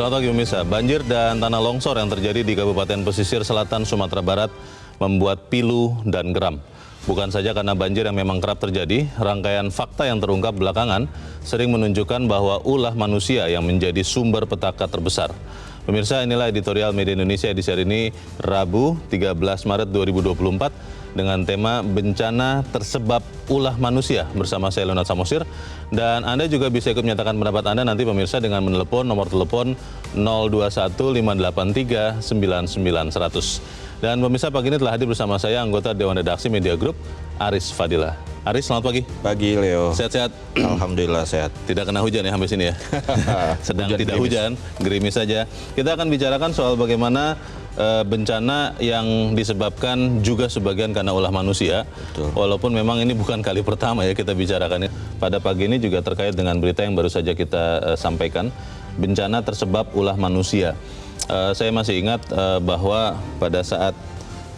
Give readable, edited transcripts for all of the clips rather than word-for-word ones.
Selamat pagi pemirsa. Banjir dan tanah longsor yang terjadi di Kabupaten Pesisir Selatan Sumatera Barat membuat pilu dan geram. Bukan saja karena banjir yang memang kerap terjadi, rangkaian fakta yang terungkap belakangan sering menunjukkan bahwa ulah manusia yang menjadi sumber petaka terbesar. Pemirsa, inilah editorial Media Indonesia edisi hari ini, Rabu 13 Maret 2024. Dengan tema bencana tersebab ulah manusia bersama saya Leonard Samosir. Dan Anda juga bisa ikut menyatakan pendapat Anda nanti pemirsa dengan menelepon nomor telepon 021-583-99-100. Dan pemirsa, pagi ini telah hadir bersama saya anggota Dewan Redaksi Media Group, Aris Fadilah. Aris, selamat pagi. Pagi Leo. Sehat-sehat? Alhamdulillah sehat. Tidak kena hujan ya sampai sini ya? Sedang Hujan tidak gerimis. hujan, gerimis saja. Kita akan bicarakan soal bagaimana bencana yang disebabkan juga sebagian karena ulah manusia. Betul. Walaupun memang ini bukan kali pertama ya kita bicarakan. Pada pagi ini juga terkait dengan berita yang baru saja kita sampaikan, bencana tersebab ulah manusia. Saya masih ingat bahwa pada saat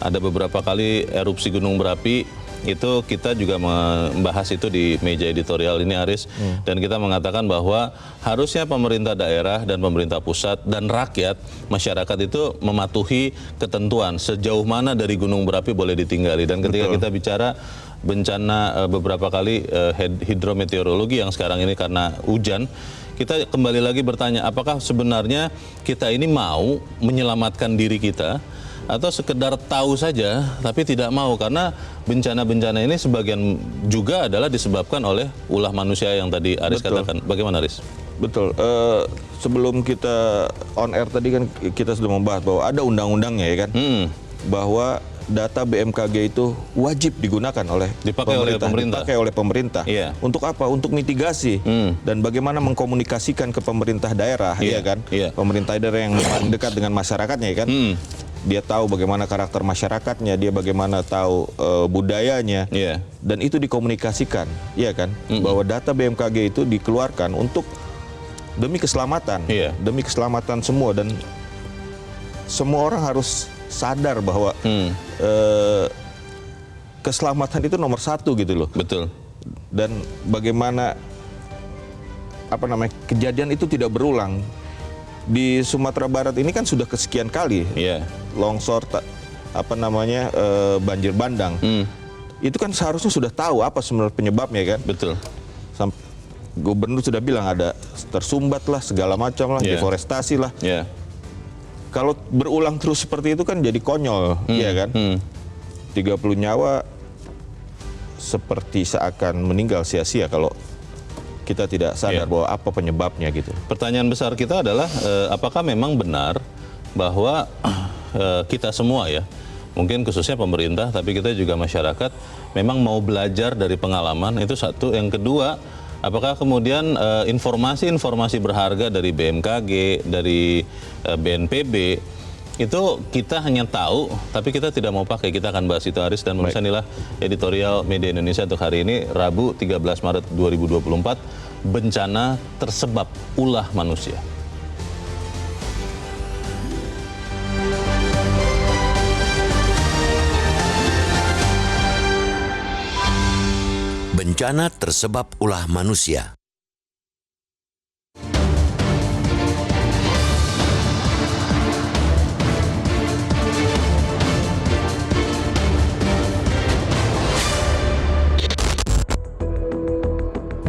ada beberapa kali erupsi gunung berapi, itu kita juga membahas itu di meja editorial ini, Aris. Dan kita mengatakan bahwa harusnya pemerintah daerah dan pemerintah pusat dan rakyat, masyarakat itu mematuhi ketentuan sejauh mana dari gunung berapi boleh ditinggali. Dan ketika kita bicara bencana beberapa kali hidrometeorologi yang sekarang ini karena hujan, kita kembali lagi bertanya, apakah sebenarnya kita ini mau menyelamatkan diri kita atau sekedar tahu saja tapi tidak mau, karena bencana-bencana ini sebagian juga adalah disebabkan oleh ulah manusia yang tadi Aris katakan. Bagaimana, Aris? Betul. Sebelum kita on air tadi kan kita sudah membahas bahwa ada undang-undangnya ya kan, bahwa data BMKG itu wajib digunakan oleh Dipakai oleh pemerintah. Iya. Untuk apa? Untuk mitigasi dan bagaimana mengkomunikasikan ke pemerintah daerah, Iya. ya kan? Iya. Pemerintah daerah yang paling dekat dengan masyarakatnya, ya kan? Dia tahu bagaimana karakter masyarakatnya, dia bagaimana tahu budayanya, Iya. dan itu dikomunikasikan, ya kan? Bahwa data BMKG itu dikeluarkan untuk demi keselamatan, Iya. demi keselamatan semua, dan semua orang harus sadar bahwa keselamatan itu nomor satu gitu loh. Betul. Dan bagaimana kejadian itu tidak berulang. Di Sumatera Barat ini kan sudah kesekian kali Iya. longsor, banjir bandang. Itu kan seharusnya sudah tahu apa sebenarnya penyebabnya kan. Betul. Gubernur sudah bilang ada tersumbat lah, segala macam lah, Iya. deforestasi lah. Iya. Kalau berulang terus seperti itu kan jadi konyol, ya kan? 30 nyawa seperti seakan meninggal sia-sia kalau kita tidak sadar bahwa apa penyebabnya gitu. Pertanyaan besar kita adalah apakah memang benar bahwa kita semua ya, mungkin khususnya pemerintah, tapi kita juga masyarakat, memang mau belajar dari pengalaman, itu satu. Yang kedua, apakah kemudian informasi-informasi berharga dari BMKG, dari BNPB, itu kita hanya tahu, tapi kita tidak mau pakai. Kita akan bahas itu, Aris. Dan pemirsa, inilah editorial Media Indonesia untuk hari ini, Rabu 13 Maret 2024, bencana tersebab ulah manusia. Bencana tersebab ulah manusia.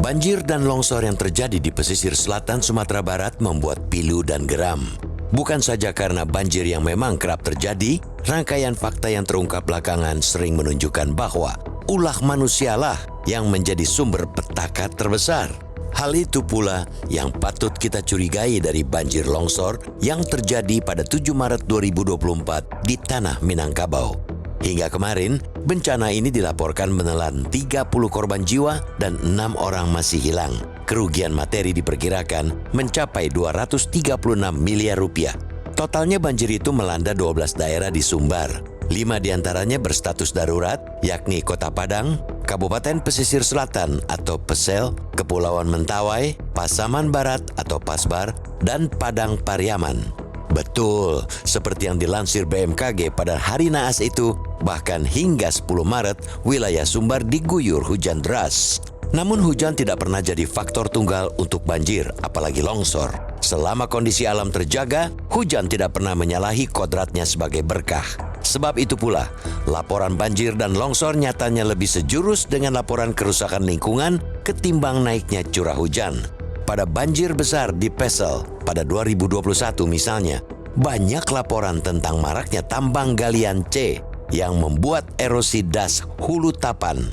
Banjir dan longsor yang terjadi di pesisir selatan Sumatera Barat membuat pilu dan geram. Bukan saja karena banjir yang memang kerap terjadi, rangkaian fakta yang terungkap belakangan sering menunjukkan bahwa ulah manusialah yang menjadi sumber petaka terbesar. Hal itu pula yang patut kita curigai dari banjir longsor yang terjadi pada 7 Maret 2024 di tanah Minangkabau. Hingga kemarin, bencana ini dilaporkan menelan 30 korban jiwa dan 6 orang masih hilang. Kerugian materi diperkirakan mencapai 236 miliar rupiah. Totalnya banjir itu melanda 12 daerah di Sumbar. 5 diantaranya berstatus darurat, yakni Kota Padang, Kabupaten Pesisir Selatan atau Pesel, Kepulauan Mentawai, Pasaman Barat atau Pasbar, dan Padang Pariaman. Betul, seperti yang dilansir BMKG pada hari naas itu, bahkan hingga 10 Maret, wilayah Sumbar diguyur hujan deras. Namun hujan tidak pernah jadi faktor tunggal untuk banjir, apalagi longsor. Selama kondisi alam terjaga, hujan tidak pernah menyalahi kodratnya sebagai berkah. Sebab itu pula, laporan banjir dan longsor nyatanya lebih sejurus dengan laporan kerusakan lingkungan ketimbang naiknya curah hujan. Pada banjir besar di Pesel pada 2021 misalnya, banyak laporan tentang maraknya tambang galian C yang membuat erosi das hulu Tapan.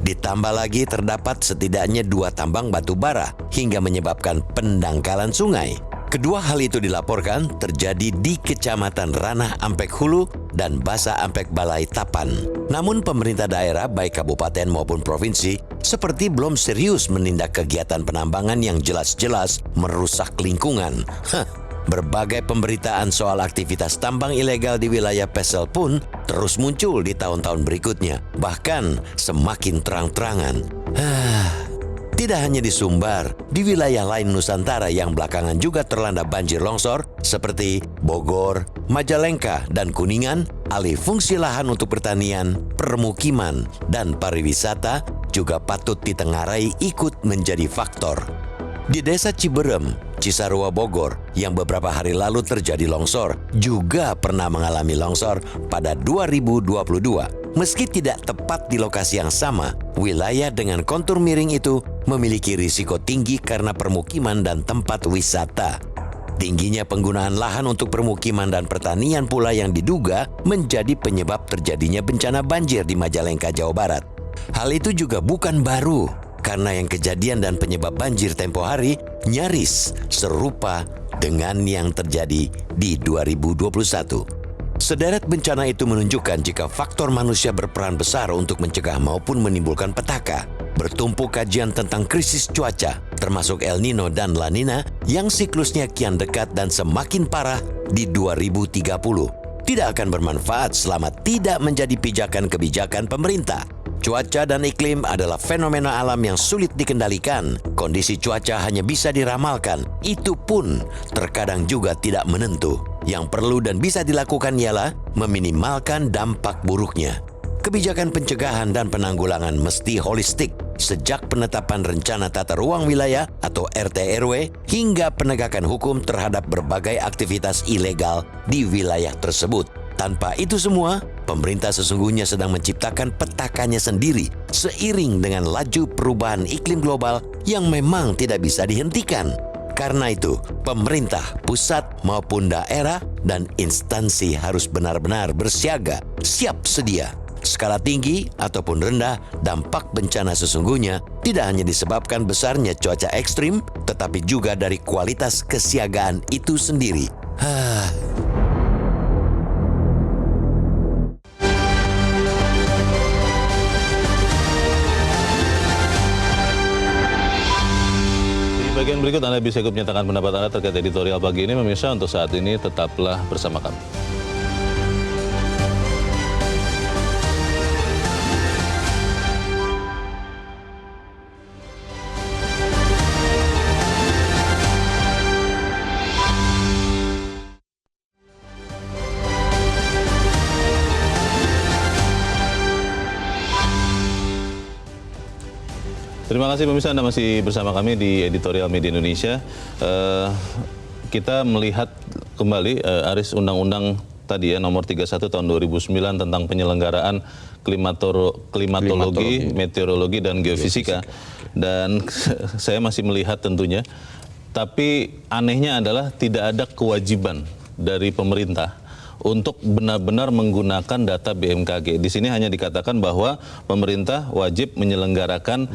Ditambah lagi terdapat setidaknya 2 tambang batu bara hingga menyebabkan pendangkalan sungai. Kedua hal itu dilaporkan terjadi di Kecamatan Ranah Ampek Hulu dan Basa Ampek Balai Tapan. Namun pemerintah daerah baik kabupaten maupun provinsi seperti belum serius menindak kegiatan penambangan yang jelas-jelas merusak lingkungan. Berbagai pemberitaan soal aktivitas tambang ilegal di wilayah Pesel pun terus muncul di tahun-tahun berikutnya, bahkan semakin terang-terangan. Tidak hanya di Sumbar, di wilayah lain Nusantara yang belakangan juga terlanda banjir longsor seperti Bogor, Majalengka, dan Kuningan, alih fungsi lahan untuk pertanian, permukiman, dan pariwisata juga patut ditengarai ikut menjadi faktor. Di Desa Ciberem, Cisarua Bogor, yang beberapa hari lalu terjadi longsor, juga pernah mengalami longsor pada 2022. Meski tidak tepat di lokasi yang sama, wilayah dengan kontur miring itu memiliki risiko tinggi karena permukiman dan tempat wisata. Tingginya penggunaan lahan untuk permukiman dan pertanian pula yang diduga menjadi penyebab terjadinya bencana banjir di Majalengka, Jawa Barat. Hal itu juga bukan baru, karena yang kejadian dan penyebab banjir tempo hari nyaris serupa dengan yang terjadi di 2021. Sederet bencana itu menunjukkan jika faktor manusia berperan besar untuk mencegah maupun menimbulkan petaka. Bertumpu kajian tentang krisis cuaca, termasuk El Nino dan La Nina, yang siklusnya kian dekat dan semakin parah di 2030, tidak akan bermanfaat selama tidak menjadi pijakan kebijakan pemerintah. Cuaca dan iklim adalah fenomena alam yang sulit dikendalikan. Kondisi cuaca hanya bisa diramalkan. Itu pun terkadang juga tidak menentu. Yang perlu dan bisa dilakukan ialah meminimalkan dampak buruknya. Kebijakan pencegahan dan penanggulangan mesti holistik, sejak penetapan rencana tata ruang wilayah atau RT/RW hingga penegakan hukum terhadap berbagai aktivitas ilegal di wilayah tersebut. Tanpa itu semua, pemerintah sesungguhnya sedang menciptakan petakannya sendiri seiring dengan laju perubahan iklim global yang memang tidak bisa dihentikan. Karena itu, pemerintah pusat maupun daerah dan instansi harus benar-benar bersiaga, siap sedia. Skala tinggi ataupun rendah, dampak bencana sesungguhnya tidak hanya disebabkan besarnya cuaca ekstrim, tetapi juga dari kualitas kesiagaan itu sendiri. Di bagian berikut Anda bisa ikut menyatakan pendapat Anda terkait editorial pagi ini. Pemirsa, untuk saat ini tetaplah bersama kami. Terima kasih pemirsa, Anda masih bersama kami di Editorial Media Indonesia. Kita melihat kembali Aris Undang-Undang tadi ya nomor 31 tahun 2009 tentang penyelenggaraan klimatologi, meteorologi dan geofisika. Dan saya masih melihat tentunya, tapi anehnya adalah tidak ada kewajiban dari pemerintah untuk benar-benar menggunakan data BMKG. Di sini hanya dikatakan bahwa pemerintah wajib menyelenggarakan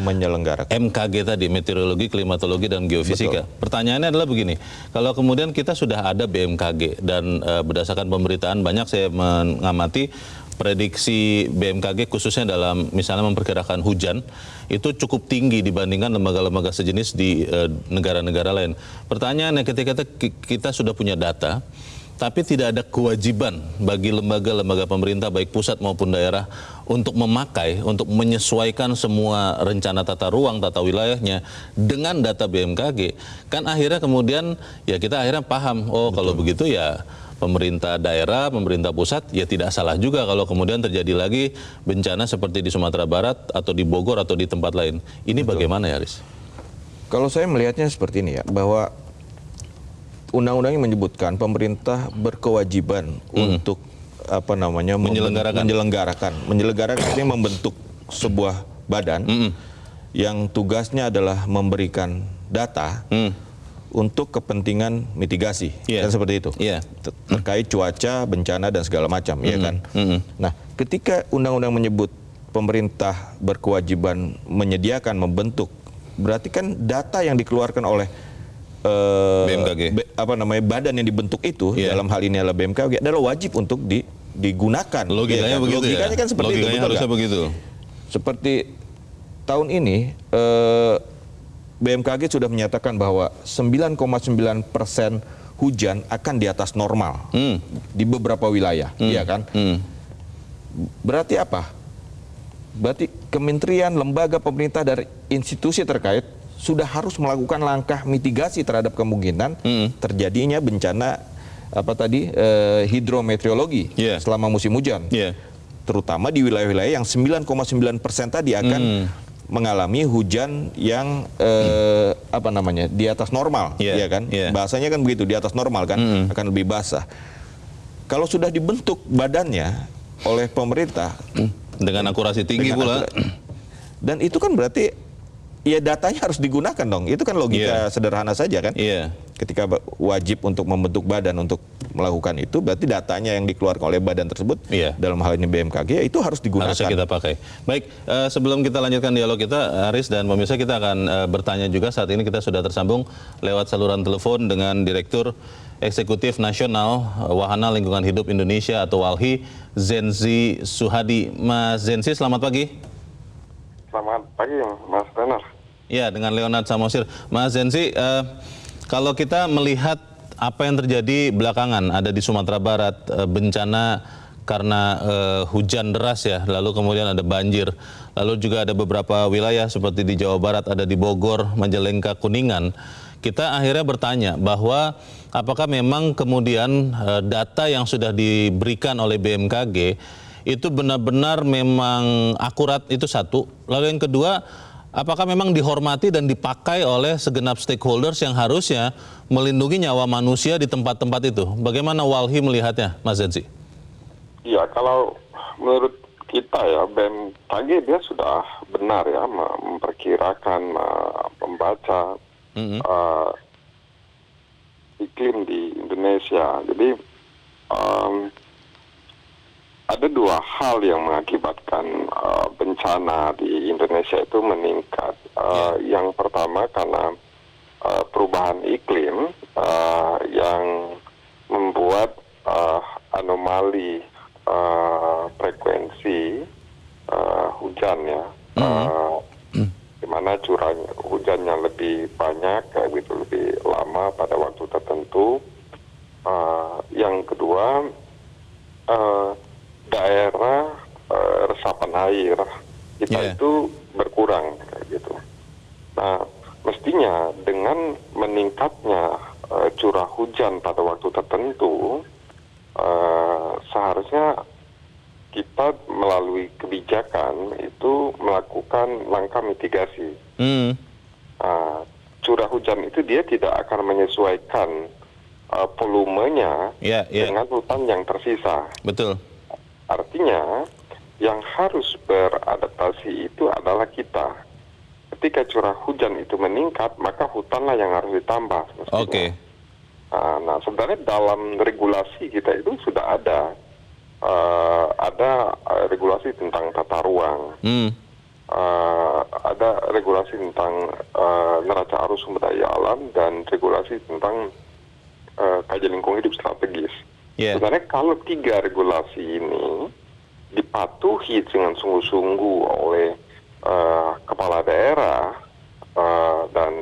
MKG tadi, meteorologi, klimatologi, dan geofisika. Betul. Pertanyaannya adalah begini, kalau kemudian kita sudah ada BMKG dan berdasarkan pemberitaan banyak saya mengamati prediksi BMKG khususnya dalam misalnya memperkirakan hujan itu cukup tinggi dibandingkan lembaga-lembaga sejenis di negara-negara lain. Pertanyaannya ketika kita sudah punya data, tapi tidak ada kewajiban bagi lembaga-lembaga pemerintah baik pusat maupun daerah untuk memakai, untuk menyesuaikan semua rencana tata ruang, tata wilayahnya dengan data BMKG. Kan akhirnya kemudian ya kita akhirnya paham, oh betul, kalau begitu ya pemerintah daerah, pemerintah pusat, ya tidak salah juga kalau kemudian terjadi lagi bencana seperti di Sumatera Barat atau di Bogor atau di tempat lain. Ini bagaimana ya, Aris? Kalau saya melihatnya seperti ini ya, bahwa undang-undangnya menyebutkan pemerintah berkewajiban untuk menyelenggarakan artinya membentuk sebuah badan yang tugasnya adalah memberikan data untuk kepentingan mitigasi, kan seperti itu, terkait cuaca, bencana dan segala macam, ya kan. Nah, ketika undang-undang menyebut pemerintah berkewajiban menyediakan, membentuk, berarti kan data yang dikeluarkan oleh BMKG, badan yang dibentuk itu, dalam hal ini adalah BMKG, adalah wajib untuk digunakan. Logikanya kan? begitu. Logikanya kan seperti itu. Betul Harusnya kan? begitu. Seperti tahun ini BMKG sudah menyatakan bahwa 9,9% hujan akan di atas normal di beberapa wilayah, ya kan? Berarti apa? Berarti kementerian, lembaga pemerintah dari institusi terkait sudah harus melakukan langkah mitigasi terhadap kemungkinan terjadinya bencana hidrometeorologi selama musim hujan, terutama di wilayah-wilayah yang 9,9% tadi akan mengalami hujan yang di atas normal, ya kan? Bahasanya kan begitu, di atas normal kan, akan lebih basah. Kalau sudah dibentuk badannya oleh pemerintah dengan akurasi tinggi pula, dan itu kan berarti ya datanya harus digunakan dong. Itu kan logika sederhana saja kan. Ketika wajib untuk membentuk badan untuk melakukan itu, berarti datanya yang dikeluarkan oleh badan tersebut, dalam hal ini BMKG, ya itu harus digunakan. Harusnya kita pakai. Baik, sebelum kita lanjutkan dialog kita, Aris dan pemirsa, kita akan bertanya juga. Saat ini kita sudah tersambung lewat saluran telepon dengan Direktur Eksekutif Nasional Wahana Lingkungan Hidup Indonesia atau WALHI, Zenzi Suhadi. Mas Zenzi, selamat pagi. Selamat pagi, Mas Renard. Ya, dengan Leonard Samosir. Mas Zenzi, kalau kita melihat apa yang terjadi belakangan, ada di Sumatera Barat, bencana karena hujan deras ya, lalu kemudian ada banjir, lalu juga ada beberapa wilayah seperti di Jawa Barat, ada di Bogor, Majalengka, Kuningan. Kita akhirnya bertanya bahwa apakah memang kemudian data yang sudah diberikan oleh BMKG itu benar-benar memang akurat, itu satu. Lalu yang kedua, apakah memang dihormati dan dipakai oleh segenap stakeholders yang harusnya melindungi nyawa manusia di tempat-tempat itu? Bagaimana WALHI melihatnya, Mas Zenzi? Iya, kalau menurut kita ya, BMKG dia sudah benar ya memperkirakan, membaca iklim di Indonesia. Jadi ada dua hal yang mengakibatkan bencana di Indonesia itu meningkat. Yang pertama karena perubahan iklim yang membuat anomali frekuensi hujan ya, di mana curah hujannya lebih banyak, kayak gitu, lebih lama pada waktu tertentu. Yang kedua, daerah resapan air kita itu berkurang, kayak gitu. Nah, mestinya dengan meningkatnya curah hujan pada waktu tertentu, seharusnya kita melalui kebijakan itu melakukan langkah mitigasi. Curah hujan itu dia tidak akan menyesuaikan volumenya dengan hutan yang tersisa. Betul. Artinya yang harus beradaptasi itu adalah kita. Ketika curah hujan itu meningkat, maka hutanlah yang harus ditambah mestinya. Nah, sebenarnya dalam regulasi kita itu sudah ada regulasi tentang tata ruang, ada regulasi tentang neraca arus sumber daya alam, dan regulasi tentang kajian lingkungan hidup strategis. Sebenarnya kalau tiga regulasi ini dipatuhi dengan sungguh-sungguh oleh kepala daerah dan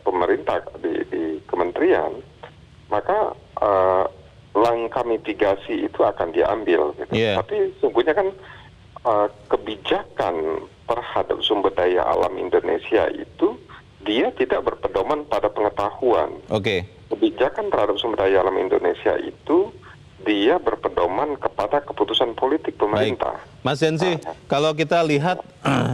pemerintah di kementerian, maka langkah mitigasi itu akan diambil. Gitu. Tapi sungguhnya kan kebijakan terhadap sumber daya alam Indonesia itu dia tidak berpedoman pada pengetahuan. Kebijakan terhadap sumber daya alam Indonesia Indonesia itu dia berpedoman kepada keputusan politik pemerintah. Baik. Mas Zensi, kalau kita lihat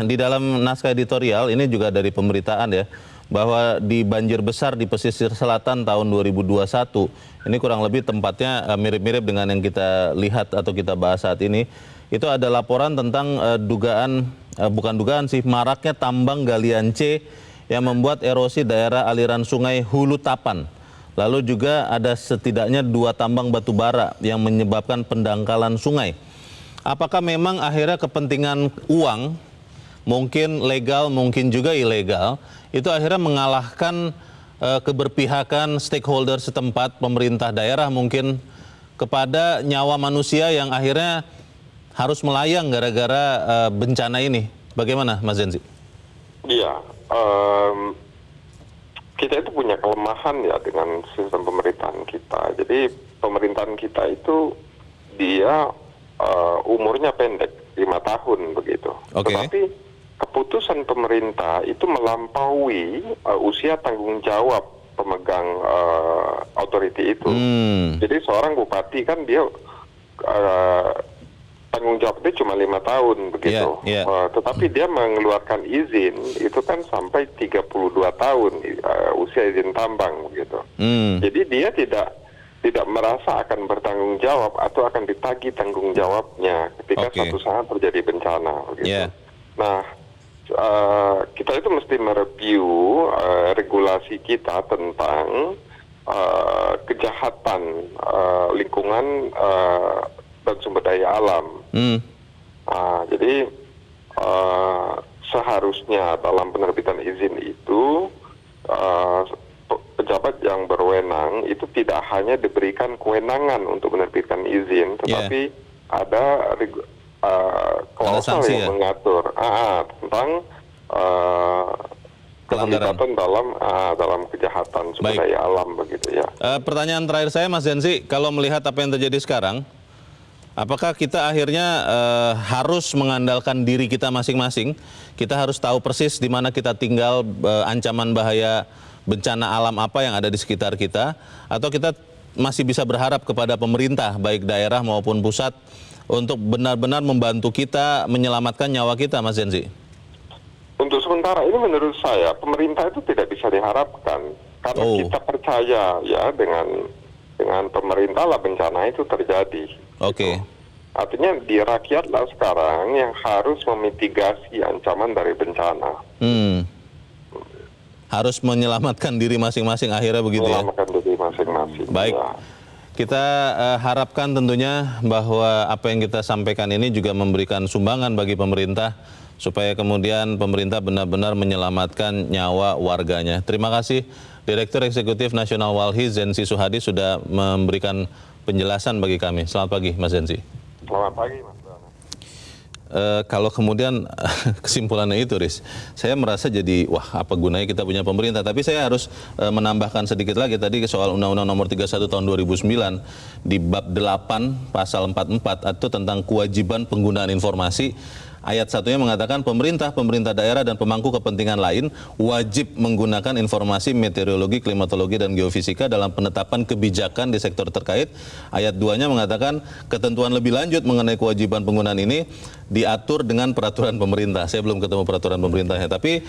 di dalam naskah editorial ini juga dari pemberitaan ya, bahwa di banjir besar di pesisir selatan tahun 2021, ini kurang lebih tempatnya mirip-mirip dengan yang kita lihat atau kita bahas saat ini, itu ada laporan tentang bukan dugaan sih, maraknya tambang galian C yang membuat erosi daerah aliran sungai Hulu Tapan. Lalu juga ada setidaknya 2 tambang batu bara yang menyebabkan pendangkalan sungai. Apakah memang akhirnya kepentingan uang, mungkin legal, mungkin juga ilegal, itu akhirnya mengalahkan keberpihakan stakeholder setempat, pemerintah daerah mungkin, kepada nyawa manusia yang akhirnya harus melayang gara-gara bencana ini? Bagaimana, Mas Zensi? Iya, kita itu punya kelemahan ya dengan sistem pemerintahan kita. Jadi pemerintahan kita itu dia umurnya pendek, 5 tahun begitu. Okay. Tetapi keputusan pemerintah itu melampaui usia tanggung jawab pemegang authority itu. Jadi seorang bupati kan dia tanggung jawabnya cuma 5 tahun begitu. Tetapi dia mengeluarkan izin itu kan sampai 32 tahun usia izin tambang begitu. Jadi dia tidak merasa akan bertanggung jawab atau akan ditagih tanggung jawabnya ketika suatu saat terjadi bencana begitu. Nah, kita itu mesti mereview regulasi kita tentang kejahatan lingkungan dan sumber daya alam. Jadi seharusnya dalam penerbitan izin itu pejabat yang berwenang itu tidak hanya diberikan kewenangan untuk menerbitkan izin, tetapi ada klausul yang mengatur tentang keterlibatan dalam kejahatan sumber daya alam begitu ya. Pertanyaan terakhir saya, Mas Zensi, kalau melihat apa yang terjadi sekarang, apakah kita akhirnya harus mengandalkan diri kita masing-masing? Kita harus tahu persis di mana kita tinggal, ancaman bahaya bencana alam apa yang ada di sekitar kita, atau kita masih bisa berharap kepada pemerintah, baik daerah maupun pusat, untuk benar-benar membantu kita menyelamatkan nyawa kita, Mas Zensi? Untuk sementara ini menurut saya pemerintah itu tidak bisa diharapkan, karena kita percaya ya dengan pemerintah lah bencana itu terjadi. Gitu. Artinya di rakyatlah sekarang yang harus memitigasi ancaman dari bencana. Harus menyelamatkan diri masing-masing akhirnya begitu ya? Menyelamatkan diri masing-masing. Baik. Ya. Kita harapkan tentunya bahwa apa yang kita sampaikan ini juga memberikan sumbangan bagi pemerintah supaya kemudian pemerintah benar-benar menyelamatkan nyawa warganya. Terima kasih Direktur Eksekutif Nasional Walhi Zensi Suhadi sudah memberikan penjelasan bagi kami. Selamat pagi, Mas Zensi. Selamat pagi, Mas. Kalau kemudian kesimpulannya itu, Riz, saya merasa jadi, wah apa gunanya kita punya pemerintah. Tapi saya harus menambahkan sedikit lagi tadi soal Undang-Undang Nomor 31 Tahun 2009 di bab 8 pasal 44 itu tentang kewajiban penggunaan informasi. Ayat 1-nya mengatakan pemerintah daerah dan pemangku kepentingan lain wajib menggunakan informasi meteorologi, klimatologi, dan geofisika dalam penetapan kebijakan di sektor terkait. Ayat 2-nya mengatakan ketentuan lebih lanjut mengenai kewajiban penggunaan ini diatur dengan peraturan pemerintah. Saya belum ketemu peraturan pemerintahnya, tapi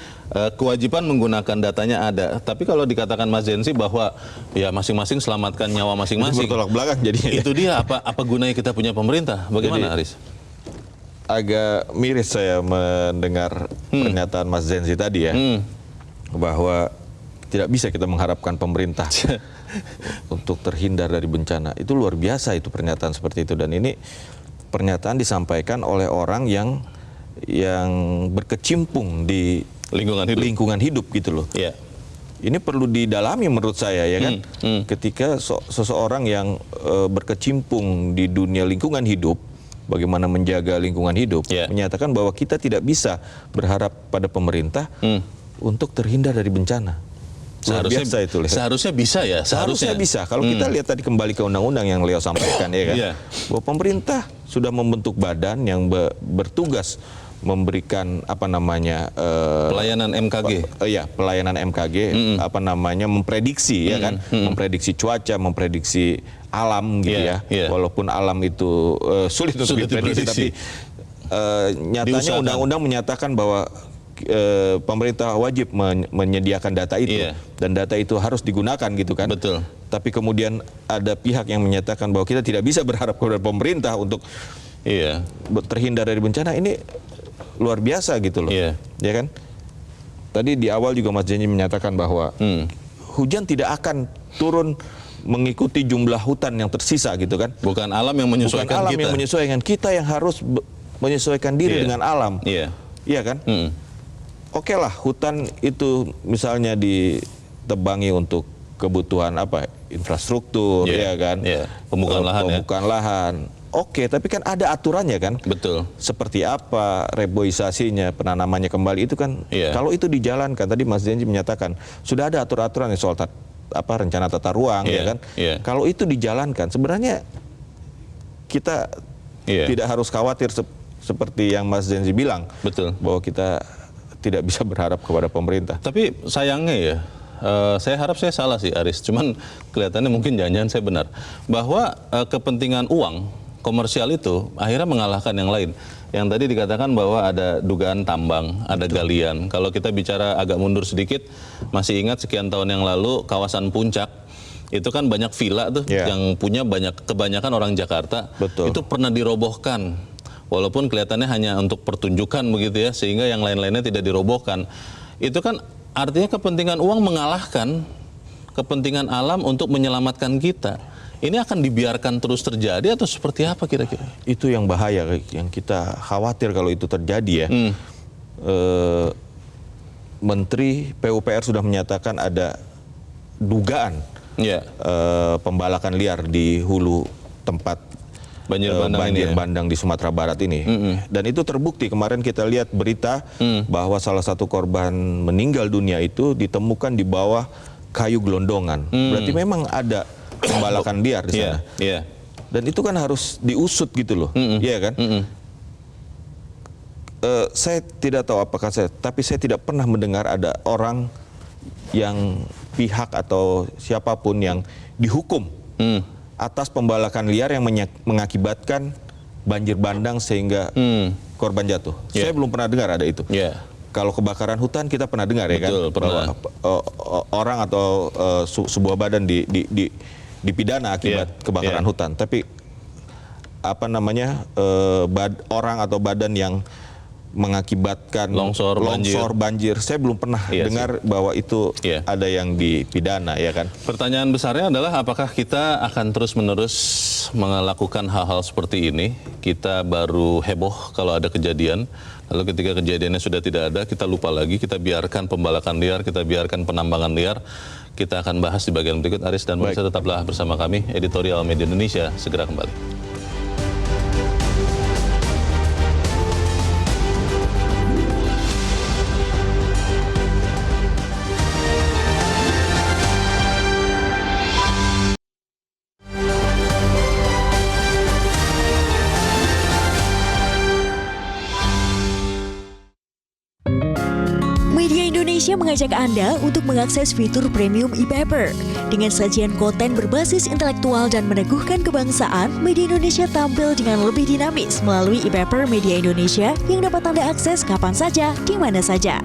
kewajiban menggunakan datanya ada. Tapi kalau dikatakan Mas Zensi bahwa ya masing-masing selamatkan nyawa masing-masing, bertolak belakang jadinya. Itu dia apa gunanya kita punya pemerintah? Bagaimana, Aris? Agak miris saya mendengar pernyataan Mas Zensi tadi ya, bahwa tidak bisa kita mengharapkan pemerintah untuk terhindar dari bencana. Itu luar biasa itu pernyataan seperti itu, dan ini pernyataan disampaikan oleh orang yang berkecimpung di lingkungan hidup gitu loh. Yeah. Ini perlu didalami menurut saya ya kan, ketika seseorang yang berkecimpung di dunia lingkungan hidup, bagaimana menjaga lingkungan hidup, menyatakan bahwa kita tidak bisa berharap pada pemerintah untuk terhindar dari bencana. Seharusnya bisa ya? Seharusnya bisa. Kalau kita lihat tadi kembali ke undang-undang yang Leo sampaikan ya kan, bahwa pemerintah sudah membentuk badan yang bertugas memberikan pelayanan MKG. Pelayanan MKG, memprediksi ya kan, memprediksi cuaca, memprediksi alam gitu ya. Walaupun alam itu sulit untuk diprediksi, tapi nyatanya undang-undang menyatakan bahwa pemerintah wajib menyediakan data itu dan data itu harus digunakan gitu kan. Betul. Tapi kemudian ada pihak yang menyatakan bahwa kita tidak bisa berharap kepada pemerintah untuk terhindar dari bencana. Ini luar biasa gitu loh, ya kan? Tadi di awal juga Mas Janji menyatakan bahwa hujan tidak akan turun mengikuti jumlah hutan yang tersisa gitu kan? Bukan alam yang menyesuaikan Bukan alam kita. yang menyesuaikan, kita yang harus menyesuaikan diri dengan alam, iya kan? Oke lah, hutan itu misalnya ditebangi untuk kebutuhan infrastruktur, ya kan? Pembukaan lahan. Oke, tapi kan ada aturannya kan? Betul. Seperti apa reboisasinya, penanamannya kembali itu kan? Kalau itu dijalankan, tadi Mas Janji menyatakan sudah ada aturan-aturan soal rencana tata ruang, ya kan? Kalau itu dijalankan, sebenarnya kita tidak harus khawatir seperti yang Mas Janji bilang. Betul. Bahwa kita tidak bisa berharap kepada pemerintah. Tapi sayangnya ya, saya harap saya salah sih Aris, cuman kelihatannya mungkin jangan-jangan saya benar. Bahwa kepentingan uang komersial itu akhirnya mengalahkan yang lain. Yang tadi dikatakan bahwa ada dugaan tambang, ada galian. Kalau kita bicara agak mundur sedikit, masih ingat sekian tahun yang lalu kawasan Puncak, itu kan banyak villa tuh yang punya kebanyakan orang Jakarta. Betul. Itu pernah dirobohkan. Walaupun kelihatannya hanya untuk pertunjukan begitu ya, sehingga yang lain-lainnya tidak dirobohkan. Itu kan artinya kepentingan uang mengalahkan kepentingan alam untuk menyelamatkan kita. Ini akan dibiarkan terus terjadi atau seperti apa kira-kira? Itu yang bahaya, yang kita khawatir kalau itu terjadi ya. Menteri PUPR sudah menyatakan ada dugaan pembalakan liar di hulu tempat banjir bandang di Sumatera Barat ini. Dan itu terbukti, kemarin kita lihat berita bahwa salah satu korban meninggal dunia itu ditemukan di bawah kayu gelondongan. Berarti memang ada pembalakan liar di sana. Dan itu kan harus diusut gitu loh, iya kan? Saya tidak tahu tapi saya tidak pernah mendengar ada orang yang pihak atau siapapun yang dihukum atas pembalakan liar yang mengakibatkan banjir bandang sehingga korban jatuh. Saya belum pernah dengar ada itu. Kalau kebakaran hutan kita pernah dengar. Betul, ya kan? Bahwa orang atau sebuah badan dipidana akibat kebakaran hutan. Tapi orang atau badan yang mengakibatkan longsor banjir, saya belum pernah dengar bahwa itu ada yang dipidana, ya kan? Pertanyaan besarnya adalah apakah kita akan terus-menerus melakukan hal-hal seperti ini? Kita baru heboh kalau ada kejadian, lalu ketika kejadiannya sudah tidak ada, kita lupa lagi, kita biarkan pembalakan liar, kita biarkan penambangan liar. Kita akan bahas di bagian berikut. Aris dan Melisa tetaplah bersama kami, Editorial Media Indonesia segera kembali. Indonesia mengajak Anda untuk mengakses fitur premium e-paper. Dengan sajian konten berbasis intelektual dan meneguhkan kebangsaan, Media Indonesia tampil dengan lebih dinamis melalui e-paper Media Indonesia yang dapat Anda akses kapan saja, di mana saja.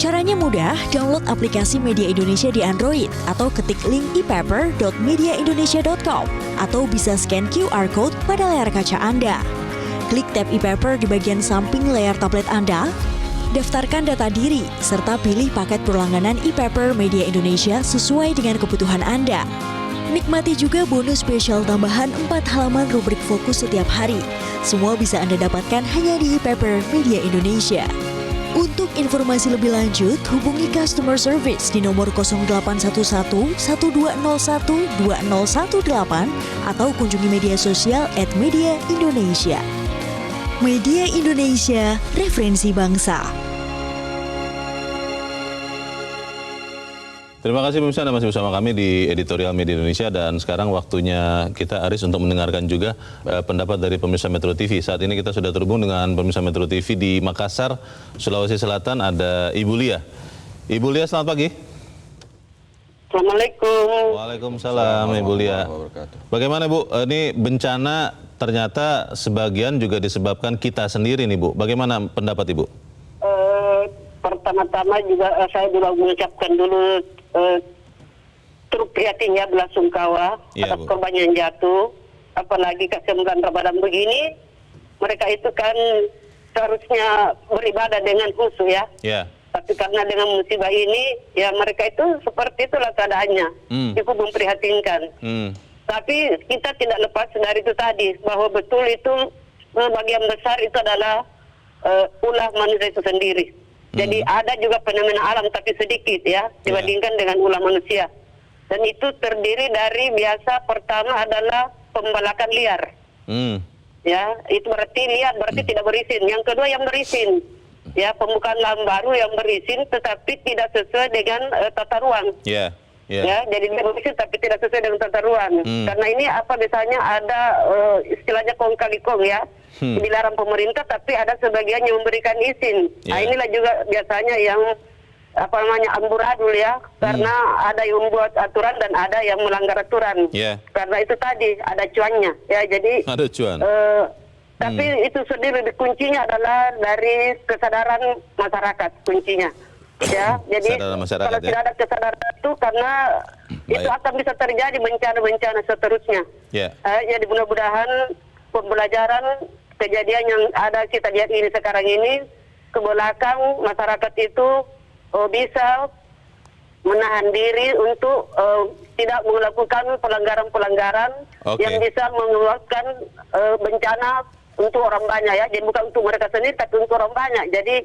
Caranya mudah, download aplikasi Media Indonesia di Android atau ketik link e-paper.mediaindonesia.com atau bisa scan QR Code pada layar kaca Anda. Klik tab e-paper di bagian samping layar tablet Anda, daftarkan data diri, serta pilih paket berlangganan e-paper Media Indonesia sesuai dengan kebutuhan Anda. Nikmati juga bonus spesial tambahan 4 halaman rubrik fokus setiap hari. Semua bisa Anda dapatkan hanya di e-paper Media Indonesia. Untuk informasi lebih lanjut, hubungi customer service di nomor 0811 1201 2018 atau kunjungi media sosial @mediaindonesia. Media Indonesia, referensi bangsa. Terima kasih pemirsa, Anda masih bersama kami di Editorial Media Indonesia dan sekarang waktunya kita Aris untuk mendengarkan juga pendapat dari pemirsa Metro TV. Saat ini kita sudah terhubung dengan pemirsa Metro TV di Makassar, Sulawesi Selatan, ada Ibu Lia. Ibu Lia, selamat pagi. Assalamualaikum. Waalaikumsalam, Ibu Lia. Bagaimana Bu, ini bencana ternyata sebagian juga disebabkan kita sendiri nih Bu. Bagaimana pendapat Ibu? Pertama-tama juga saya juga mengucapkan dulu turut prihatin ya, belasungkawa atas korban yang jatuh. Apalagi kasih bulan Ramadan begini, mereka itu kan seharusnya beribadah dengan khusyuk ya. Tapi karena dengan musibah ini, ya mereka itu seperti itulah keadaannya. Itu memprihatinkan. Tapi kita tidak lepas dari itu tadi, bahwa betul itu bagian besar itu adalah ulah manusia itu sendiri. Jadi ada juga fenomena alam tapi sedikit ya dibandingkan dengan ulah manusia. Dan itu terdiri dari biasa pertama adalah pembalakan liar. Ya, itu berarti liar berarti tidak berizin. Yang kedua yang berizin. Ya, pembukaan lahan baru yang berizin tetapi tidak sesuai dengan tata ruang. Ya, jadi dia berizin tapi tidak sesuai dengan tata ruang. Karena ini apa misalnya ada istilahnya kong kali kong ya. Dilarang pemerintah tapi ada sebagian yang memberikan izin. Nah, inilah juga biasanya yang apa namanya amburadul ya, karena ada yang membuat aturan dan ada yang melanggar aturan. Karena itu tadi ada cuannya ya, jadi ada cuan. Tapi itu sendiri kuncinya adalah dari kesadaran masyarakat kuncinya. Ya, jadi kalau tidak ada kesadaran itu karena itu akan bisa terjadi bencana-bencana seterusnya. Jadi mudah-mudahan pembelajaran kejadian yang ada kita lihat ini sekarang ini ke belakang masyarakat itu bisa menahan diri untuk tidak melakukan pelanggaran-pelanggaran yang bisa mengeluarkan bencana untuk orang banyak ya. Jadi bukan untuk mereka sendiri tapi untuk orang banyak. Jadi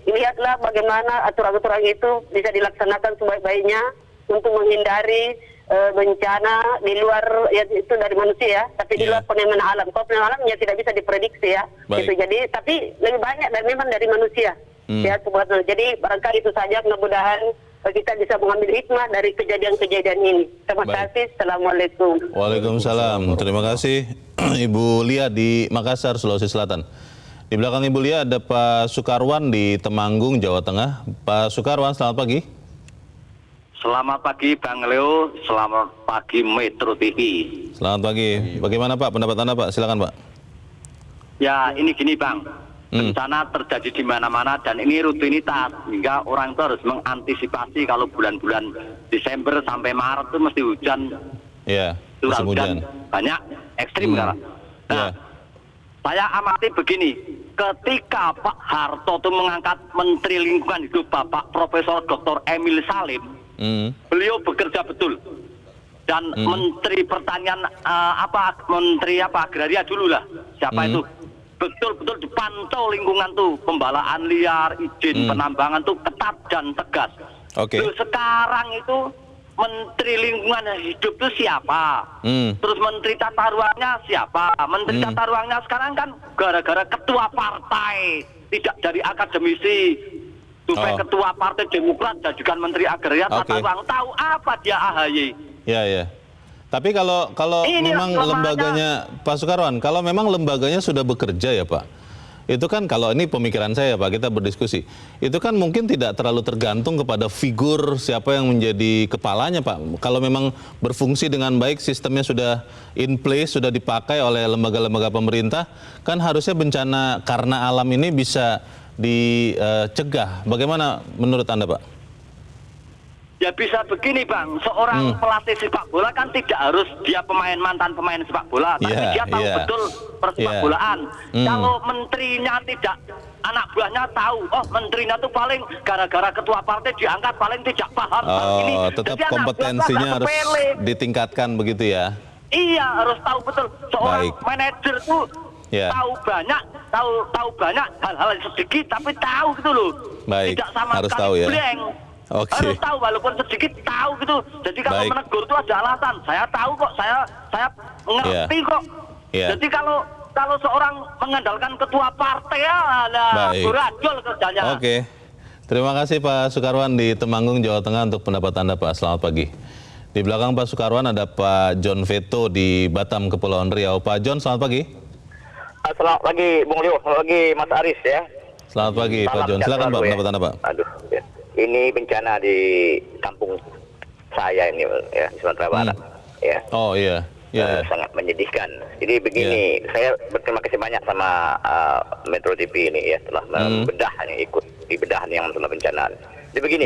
lihatlah bagaimana aturan-aturan itu bisa dilaksanakan sebaik-baiknya untuk menghindari bencana di luar ya, itu dari manusia ya, tapi di luar fenomena alam. Kalau fenomena alam ya tidak bisa diprediksi ya. Gitu. Jadi tapi lebih banyak dan memang dari manusia. Ya, jadi barangkali itu saja, mudah-mudahan kita bisa mengambil hikmah dari kejadian-kejadian ini. Terima kasih. Assalamualaikum. Waalaikumsalam. Terima kasih Ibu Lia di Makassar, Sulawesi Selatan. Di belakang Ibu Lia ada Pak Sukarwan di Temanggung, Jawa Tengah. Pak Sukarwan, selamat pagi. Selamat pagi Bang Leo, selamat pagi Metro TV. Selamat pagi. Bagaimana Pak pendapat Anda Pak? Silakan Pak. Ya ini gini Bang, bencana terjadi di mana-mana dan ini rutinitas hingga orang itu harus mengantisipasi kalau bulan-bulan Desember sampai Maret itu mesti hujan. Curah hujan banyak ekstrim kan. Nah, saya amati begini, ketika Pak Harto itu mengangkat Menteri Lingkungan Hidup Bapak Profesor Dr. Emil Salim, beliau bekerja betul dan Menteri Pertanian Menteri Agraria dulu lah siapa itu betul-betul dipantau lingkungan tuh, pembalaan liar, izin penambangan tuh ketat dan tegas. Sekarang itu Menteri Lingkungan Hidup itu siapa? Terus Menteri Tata Ruangnya siapa? Menteri Tata Ruangnya sekarang kan gara-gara ketua partai, tidak dari akademisi. Supaya ketua Partai Demokrat dan juga Menteri Agraria Tata Ruang tahu apa dia AHY. Tapi kalau memang lembaganya Pak Sukarwan, kalau memang lembaganya sudah bekerja ya Pak, itu kan kalau ini pemikiran saya Pak, kita berdiskusi, itu kan mungkin tidak terlalu tergantung kepada figur siapa yang menjadi kepalanya Pak. Kalau memang berfungsi dengan baik, sistemnya sudah in place, sudah dipakai oleh lembaga-lembaga pemerintah, kan harusnya bencana karena alam ini bisa dicegah. Bagaimana menurut Anda Pak? Ya bisa begini Bang, seorang pelatih sepak bola kan tidak harus dia mantan pemain sepak bola, tapi dia tahu betul persepak bolaan. Kalau menterinya tidak, anak buahnya tahu, oh menterinya tuh paling gara-gara ketua partai diangkat paling tidak paham hal ini. Tetap kompetensinya harus ditingkatkan begitu ya? Iya, harus tahu betul. Seorang manajer tuh tahu banyak hal-hal sedikit tapi tahu gitu loh. Tidak sama harus sekali tahu ya. blank. Harus tahu walaupun sedikit tahu gitu. Jadi kalau menegur itu ada alasan. Saya tahu kok, saya ngerti kok. Jadi kalau seorang mengandalkan ketua partai ya ada berajol kerjanya. Terima kasih Pak Sukarwan di Temanggung, Jawa Tengah untuk pendapat Anda Pak. Selamat pagi. Di belakang Pak Sukarwan ada Pak John Veto di Batam, Kepulauan Riau. Pak John, selamat pagi. Selamat pagi Bung Leo, selamat pagi Mas Aris ya. Selamat pagi Pak John. Silakan Pak, pendapat Anda Pak. Aduh, ya. Ini bencana di kampung saya ini ya, di Sumatera Barat. Ya. Oh iya. Sangat menyedihkan. Jadi begini, saya berterima kasih banyak sama Metro TV ini ya, telah membedah ini, ikut di bedah yang masalah bencana. Jadi begini,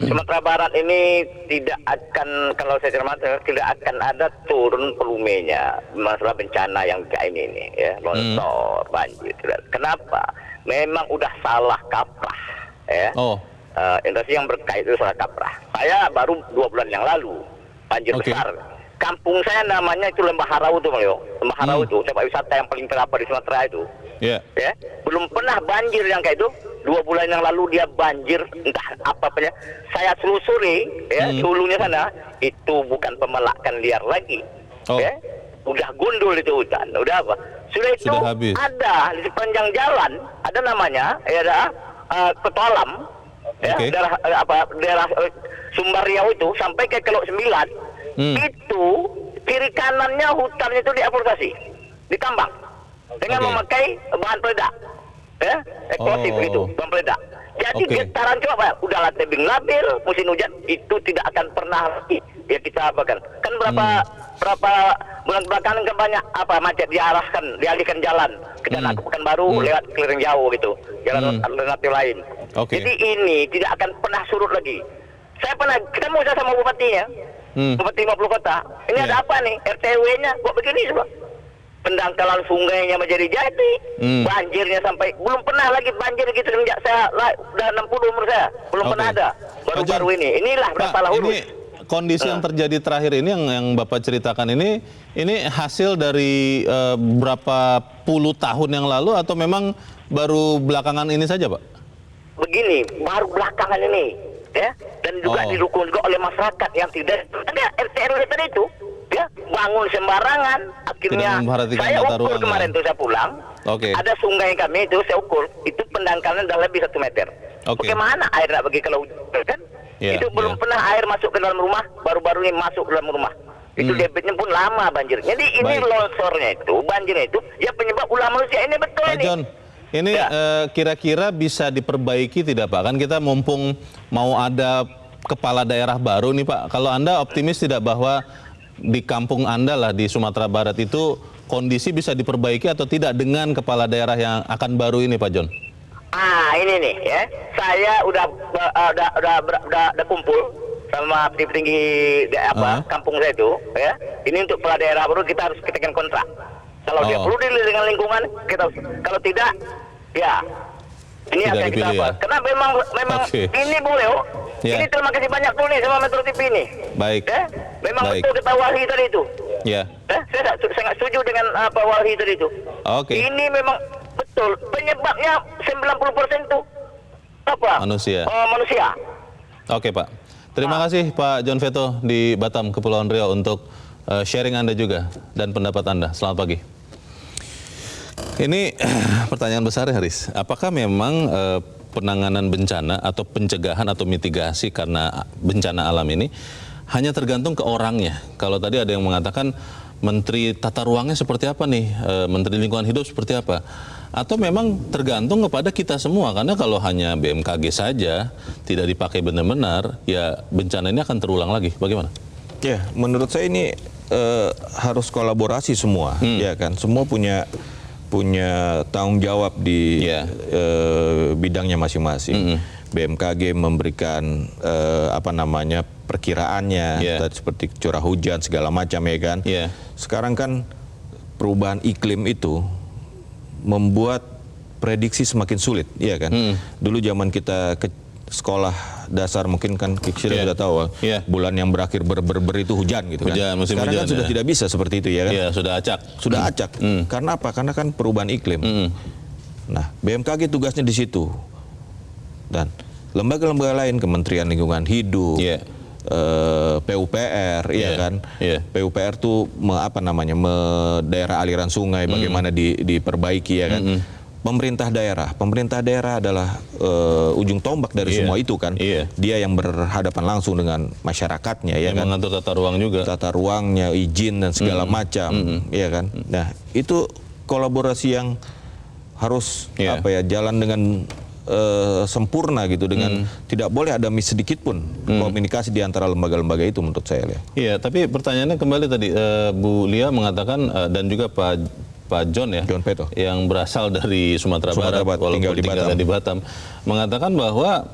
Sumatera Barat ini tidak akan, kalau saya cermati, tidak akan ada turun volumenya masalah bencana yang kayak ini ya, longsor, banjir. Kenapa? Memang udah salah kaprah ya. Instansi yang berkait itu salah kaprah. Saya baru 2 bulan yang lalu banjir besar. Kampung saya namanya itu Lembah Harau itu, Leo. Lembah Harau itu tempat wisata yang paling terapar di Sumatera itu. Ya, belum pernah banjir yang kayak itu. 2 bulan yang lalu dia banjir, entah apa-apanya. Saya selusuri, ya, hulunya sana, itu bukan pemelakan liar lagi. Ya, udah gundul itu hutan, udah apa? Sudah itu habis. Ada di sepanjang jalan, ada namanya, ya ada Petolam, ya, daerah Sumbar Riau itu sampai ke Kelok 9. Itu kiri kanannya hutannya itu diaprotasi, ditambang dengan memakai bahan peledak, ya, eksplosif itu, bahan peledak. Jadi getaran coba, udahlah tebing labil, musim hujan itu tidak akan pernah lagi ya kita apakan. Kan berapa bulan belakangan kan banyak macet dialihkan jalan ke jalan Pekanbaru lewat Kelireng Jauh gitu, jalan alternatif lain. Jadi ini tidak akan pernah surut lagi. Saya pernah ketemu sama bupatinya. Bupati 50 kota. Ini ada apa nih? RTW-nya kok begini coba? Pendangkalan sungainya menjadi jadi. Banjirnya sampai belum pernah lagi banjir gitu sejak saya udah 60 umur saya. Belum pernah ada. Baru-baru ini. Inilah bersalah urus. Ini kondisi yang terjadi terakhir ini yang Bapak ceritakan ini hasil dari berapa puluh tahun yang lalu atau memang baru belakangan ini saja, Pak? Begini, baru belakangan ini. Ya, dan juga didukung juga oleh masyarakat yang tidak ada RT/RW tadi itu, ya, bangun sembarangan. Akhirnya saya ukur kemarin tuh saya pulang, ada sungai kami itu saya ukur, itu pendangkalan dalam lebih 1 meter. Bagaimana air nak pergi kalau hujan kan? Itu belum pernah air masuk ke dalam rumah, baru-baru ini masuk ke dalam rumah. Itu debitnya pun lama banjir. Jadi ini longsornya itu, banjirnya itu, ya penyebab ulah manusia ini betul Pak John. Ini kira-kira bisa diperbaiki tidak Pak? Kan kita mumpung mau ada kepala daerah baru nih Pak. Kalau Anda optimis tidak bahwa di kampung Anda lah di Sumatera Barat itu kondisi bisa diperbaiki atau tidak dengan kepala daerah yang akan baru ini Pak John? Ini nih ya. Saya udah kumpul sama petinggi kampung saya itu ya. Ini untuk kepala daerah baru kita harus ketekan kontrak. Kalau dia perlu dengan lingkungan, kita kalau tidak, ya ini akan kita apa? Karena memang ini Bung Leo, ini terima kasih banyak tuh nih sama Metro TV ini. Baik. Memang betul kata Walhi tadi itu. Ya. Saya sangat setuju dengan apa Walhi tadi itu. Ini memang betul penyebabnya 90% itu apa? Manusia. Manusia. Oke Pak. Terima kasih Pak John Veto di Batam, Kepulauan Riau untuk sharing Anda juga dan pendapat Anda. Selamat pagi. Ini pertanyaan besar ya Haris. Apakah memang penanganan bencana atau pencegahan atau mitigasi karena bencana alam ini hanya tergantung ke orangnya? Kalau tadi ada yang mengatakan Menteri Tata Ruangnya seperti apa nih, Menteri Lingkungan Hidup seperti apa? Atau memang tergantung kepada kita semua? Karena kalau hanya BMKG saja tidak dipakai benar-benar, ya bencana ini akan terulang lagi. Bagaimana? Ya, menurut saya ini harus kolaborasi semua, ya kan? Semua punya tanggung jawab di bidangnya masing-masing. BMKG memberikan perkiraannya, seperti curah hujan segala macam ya kan. Sekarang kan perubahan iklim itu membuat prediksi semakin sulit, ya kan. Dulu zaman kita ke sekolah dasar mungkin kan sudah tahu bulan yang berakhir ber itu hujan gitu kan. Sekarang kan sudah tidak bisa seperti itu ya kan. Sudah acak. Karena apa? Karena kan perubahan iklim. Nah, BMKG tugasnya di situ. Dan lembaga-lembaga lain, Kementerian Lingkungan Hidup, PUPR, ya kan. PUPR tuh daerah aliran sungai bagaimana diperbaiki ya kan. pemerintah daerah adalah ujung tombak dari semua itu kan. Dia yang berhadapan langsung dengan masyarakatnya, ya kan. Mengatur tata ruang juga. Tata ruangnya, izin dan segala macam, ya kan. Nah, itu kolaborasi yang harus jalan dengan sempurna gitu, dengan tidak boleh ada miss sedikit pun komunikasi di antara lembaga-lembaga itu menurut saya. Iya, tapi pertanyaannya kembali tadi Bu Lia mengatakan dan juga Pak John ya, John Peto, yang berasal dari Sumatera Barat walaupun tinggal di Batam, mengatakan bahwa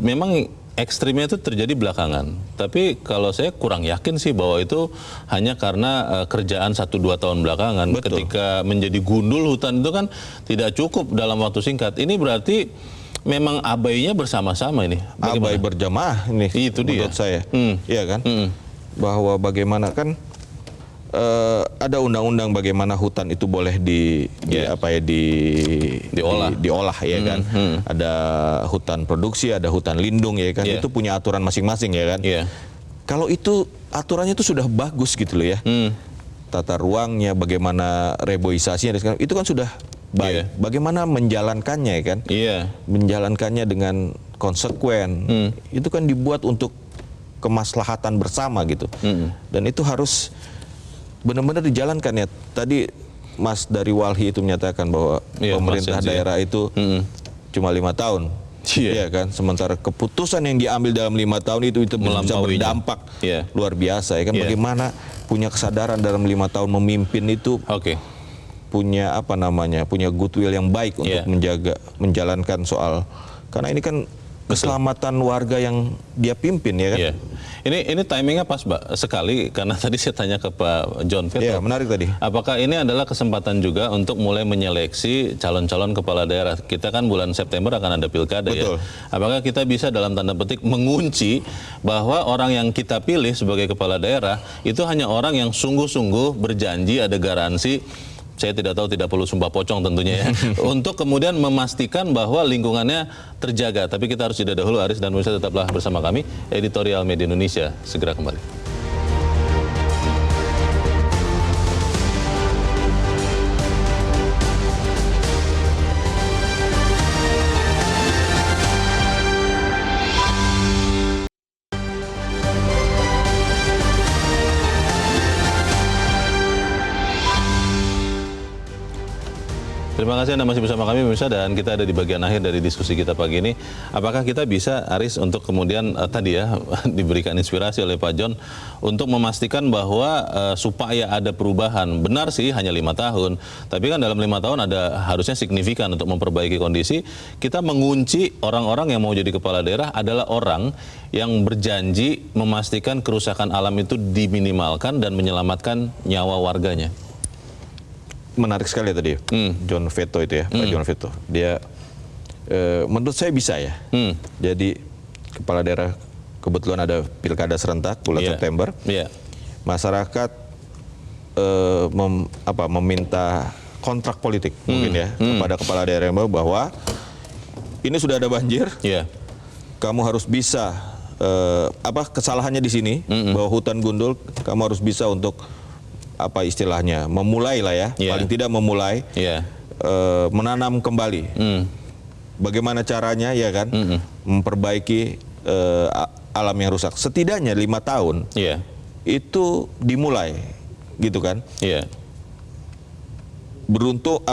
memang ekstrimnya itu terjadi belakangan. Tapi kalau saya kurang yakin sih bahwa itu hanya karena kerjaan 1-2 tahun belakangan. Betul. Ketika menjadi gundul hutan itu kan tidak cukup dalam waktu singkat. Ini berarti memang abainya bersama-sama ini. Bagaimana? Abai berjamaah ini itu menurut saya. Iya kan? Bahwa bagaimana kan ada undang-undang bagaimana hutan itu boleh diolah ya kan. Ada hutan produksi, ada hutan lindung ya kan. Itu punya aturan masing-masing ya kan. Kalau itu aturannya itu sudah bagus gitu loh ya. Tata ruangnya, bagaimana reboisasinya, itu kan sudah baik. Bagaimana menjalankannya ya kan. Menjalankannya dengan konsekuen. Itu kan dibuat untuk kemaslahatan bersama gitu. Dan itu harus benar-benar dijalankan ya. Tadi Mas dari Walhi itu menyatakan bahwa pemerintah daerah itu cuma 5 tahun. Iya kan, sementara keputusan yang diambil dalam 5 tahun itu bisa berdampak luar biasa ya kan. Bagaimana punya kesadaran dalam 5 tahun memimpin itu, punya punya goodwill yang baik untuk menjalankan soal, karena ini kan keselamatan warga yang dia pimpin ya kan. Ini timingnya pas sekali karena tadi saya tanya ke Pak John Peto. Iya, menarik tadi. Apakah ini adalah kesempatan juga untuk mulai menyeleksi calon-calon kepala daerah? Kita kan bulan September akan ada pilkada. Betul. Ya. Apakah kita bisa dalam tanda petik mengunci bahwa orang yang kita pilih sebagai kepala daerah itu hanya orang yang sungguh-sungguh berjanji, ada garansi. Saya tidak tahu, tidak perlu sumpah pocong tentunya ya. Untuk kemudian memastikan bahwa lingkungannya terjaga. Tapi kita harus jeda dahulu, Aris dan Mirsa tetaplah bersama kami. Editorial Media Indonesia segera kembali. Terima kasih Anda masih bersama kami pemirsa, dan kita ada di bagian akhir dari diskusi kita pagi ini. Apakah kita bisa, Aris, untuk kemudian tadi ya diberikan inspirasi oleh Pak John untuk memastikan bahwa supaya ada perubahan. Benar sih hanya 5 tahun, tapi kan dalam 5 tahun ada harusnya signifikan untuk memperbaiki kondisi. Kita mengunci orang-orang yang mau jadi kepala daerah adalah orang yang berjanji memastikan kerusakan alam itu diminimalkan dan menyelamatkan nyawa warganya. Menarik sekali tadi, John Peto itu ya, Pak John Peto. Dia, menurut saya bisa ya. Jadi kepala daerah, kebetulan ada pilkada serentak bulan September. Masyarakat meminta kontrak politik mungkin ya kepada kepala daerah bahwa ini sudah ada banjir, kamu harus bisa kesalahannya di sini, bahwa hutan gundul kamu harus bisa untuk istilahnya memulai lah ya, paling tidak memulai menanam kembali. Bagaimana caranya ya kan, memperbaiki alam yang rusak. Setidaknya 5 tahun itu dimulai, gitu kan. Beruntung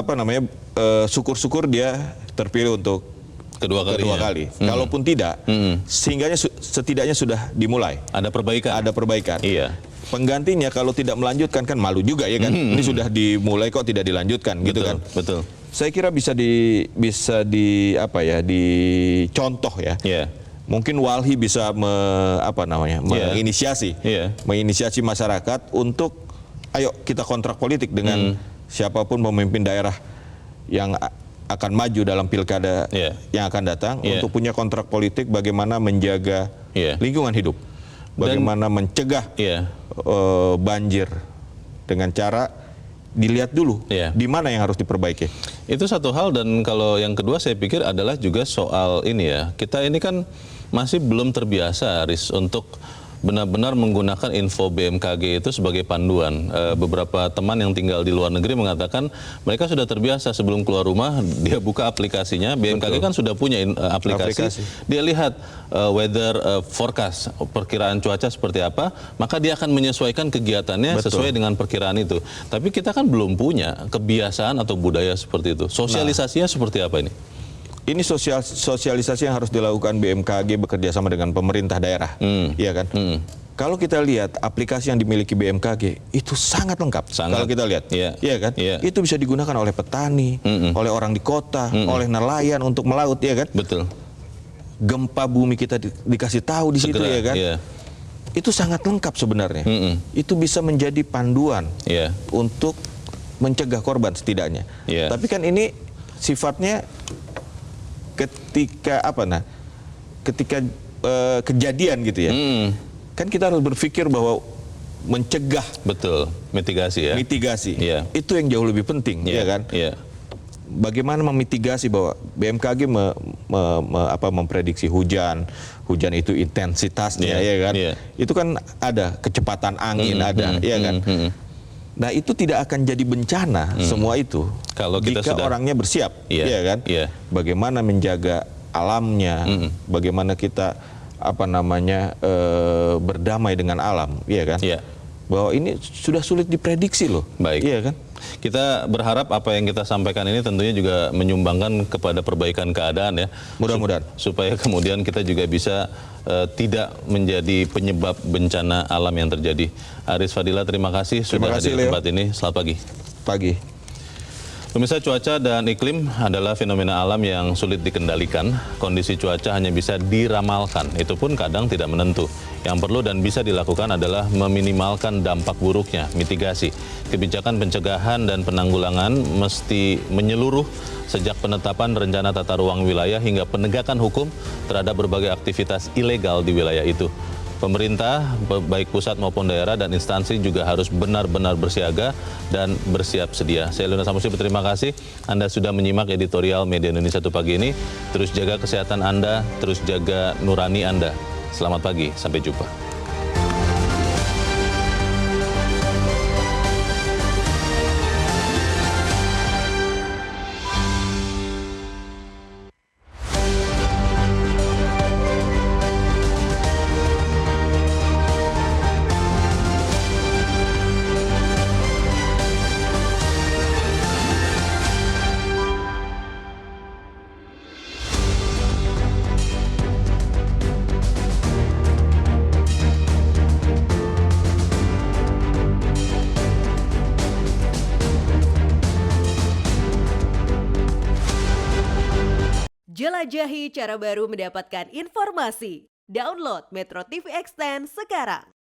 syukur-syukur dia terpilih untuk kedua kali. Kalaupun tidak, setidaknya sudah dimulai. Ada perbaikan. Penggantinya kalau tidak melanjutkan kan malu juga ya kan. Ini sudah dimulai kok tidak dilanjutkan, gitu kan. Betul. Saya kira bisa dicontoh ya. Mungkin Walhi bisa menginisiasi masyarakat untuk ayo kita kontrak politik dengan siapapun pemimpin daerah yang akan maju dalam pilkada yang akan datang, untuk punya kontrak politik bagaimana menjaga lingkungan hidup. Bagaimana mencegah banjir dengan cara dilihat dulu di mana yang harus diperbaiki. Itu satu hal, dan kalau yang kedua saya pikir adalah juga soal ini ya. Kita ini kan masih belum terbiasa, Aris, untuk benar-benar menggunakan info BMKG itu sebagai panduan. Beberapa teman yang tinggal di luar negeri mengatakan mereka sudah terbiasa sebelum keluar rumah dia buka aplikasinya. BMKG kan sudah punya aplikasi. Dia lihat weather forecast, perkiraan cuaca seperti apa, maka dia akan menyesuaikan kegiatannya sesuai dengan perkiraan itu. Tapi kita kan belum punya kebiasaan atau budaya seperti itu. Sosialisasinya seperti apa ini? Ini sosialisasi yang harus dilakukan BMKG bekerja sama dengan pemerintah daerah, iya kan? Kalau kita lihat aplikasi yang dimiliki BMKG itu sangat lengkap. Kalau kita lihat, iya kan? Itu bisa digunakan oleh petani, oleh orang di kota, oleh nelayan untuk melaut, iya kan? Betul. Gempa bumi kita dikasih tahu di situ, ya kan? Itu sangat lengkap sebenarnya. Itu bisa menjadi panduan untuk mencegah korban setidaknya. Tapi kan ini sifatnya ketika kejadian gitu ya, kan kita harus berpikir bahwa mencegah, mitigasi ya, itu yang jauh lebih penting, ya kan? Bagaimana memitigasi bahwa BMKG memprediksi hujan itu intensitasnya, ya kan? Itu kan ada kecepatan angin, ada, ya kan? Nah itu tidak akan jadi bencana semua itu kalau kita jika orangnya bersiap, ya kan? Bagaimana menjaga alamnya, bagaimana kita berdamai dengan alam, ya kan? Bahwa ini sudah sulit diprediksi loh, iya kan? Kita berharap apa yang kita sampaikan ini tentunya juga menyumbangkan kepada perbaikan keadaan ya. Mudah-mudahan. Supaya kemudian kita juga bisa tidak menjadi penyebab bencana alam yang terjadi. Aris Fadila, terima kasih sudah hadir di tempat ini. Selamat pagi. Pagi. Pemirsa, cuaca dan iklim adalah fenomena alam yang sulit dikendalikan. Kondisi cuaca hanya bisa diramalkan, itu pun kadang tidak menentu. Yang perlu dan bisa dilakukan adalah meminimalkan dampak buruknya, mitigasi. Kebijakan pencegahan dan penanggulangan mesti menyeluruh sejak penetapan rencana tata ruang wilayah hingga penegakan hukum terhadap berbagai aktivitas ilegal di wilayah itu. Pemerintah, baik pusat maupun daerah dan instansi juga harus benar-benar bersiaga dan bersiap sedia. Saya Leonard Samusi berterima kasih Anda sudah menyimak editorial Media Indonesia 1 pagi ini. Terus jaga kesehatan Anda, terus jaga nurani Anda. Selamat pagi, sampai jumpa. Jelajahi cara baru mendapatkan informasi. Download Metro TV Extend sekarang.